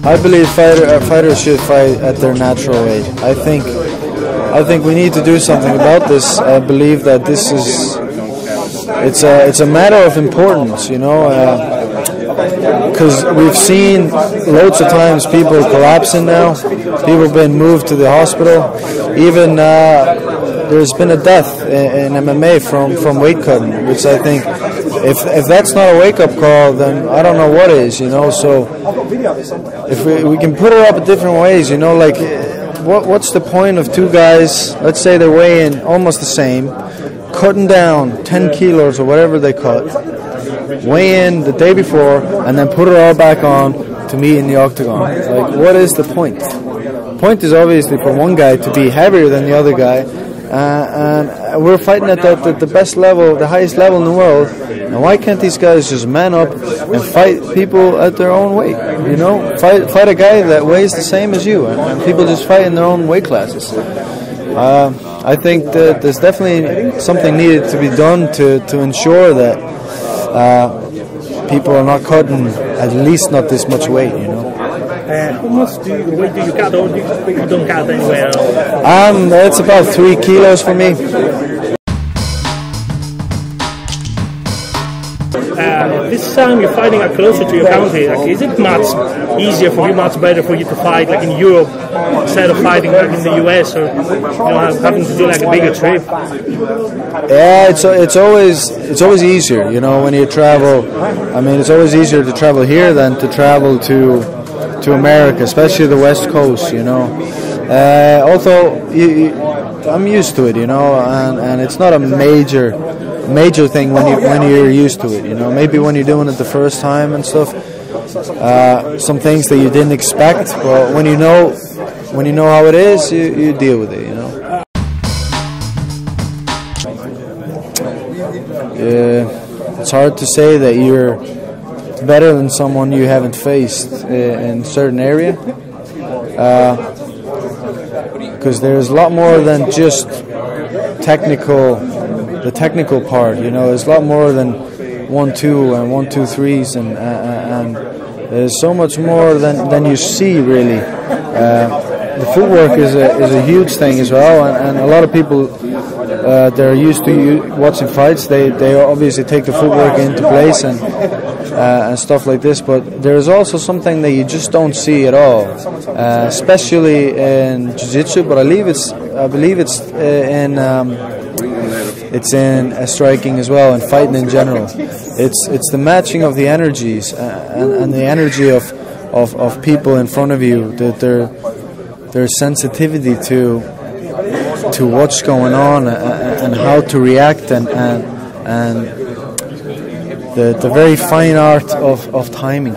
I believe fighters should fight at their natural weight. I think we need to do something about this. I believe that this is it's a matter of importance, you know, because we've seen loads of times people collapsing now. People have been moved to the hospital. Even there's been a death in MMA from weight cutting, which I think, if that's not a wake-up call, then I don't know what is, you know. So if we can put it up in different ways, you know, like what's the point of two guys, let's say they're weighing almost the same, cutting down 10 kilos or whatever they cut, weigh in the day before, and then put it all back on to meet in the octagon. Like, what is the point? The point is obviously for one guy to be heavier than the other guy, and we're fighting at the best level, the highest level in the world. And why can't these guys just man up and fight people at their own weight? You know, fight a guy that weighs the same as you, and people just fight in their own weight classes. I think that there's definitely something needed to be done to ensure that people are not cutting at least not this much weight, you know. How much weight do you cut, or you don't cut anywhere? It's about 3 kilos for me. This time you're fighting closer to your country. Like, is it much easier for you, much better for you to fight like in Europe instead of fighting like in the US, or having to do like a bigger trip? Yeah, it's always easier, you know, when you travel. I mean, it's always easier to travel here than to travel to America, especially the West Coast, you know. Although I'm used to it, you know, and it's not a major thing when you're used to it, you know. Maybe when you're doing it the first time and stuff, some things that you didn't expect, but when you know how it is, you deal with it, you know. It's hard to say that you're better than someone you haven't faced in a certain area, because there's a lot more than just the technical part, you know. There's a lot more than 1-2 and 1-2-3s, and there's so much more than you see, really. The footwork is a huge thing as well, and a lot of people they're used to watching fights. They obviously take the footwork into place and stuff like this, but there's also something that you just don't see at all, especially in jiu-jitsu. But I believe it's in striking as well, and fighting in general. It's the matching of the energies and the energy of people in front of you, that their sensitivity to what's going on and how to react, and the very fine art of timing.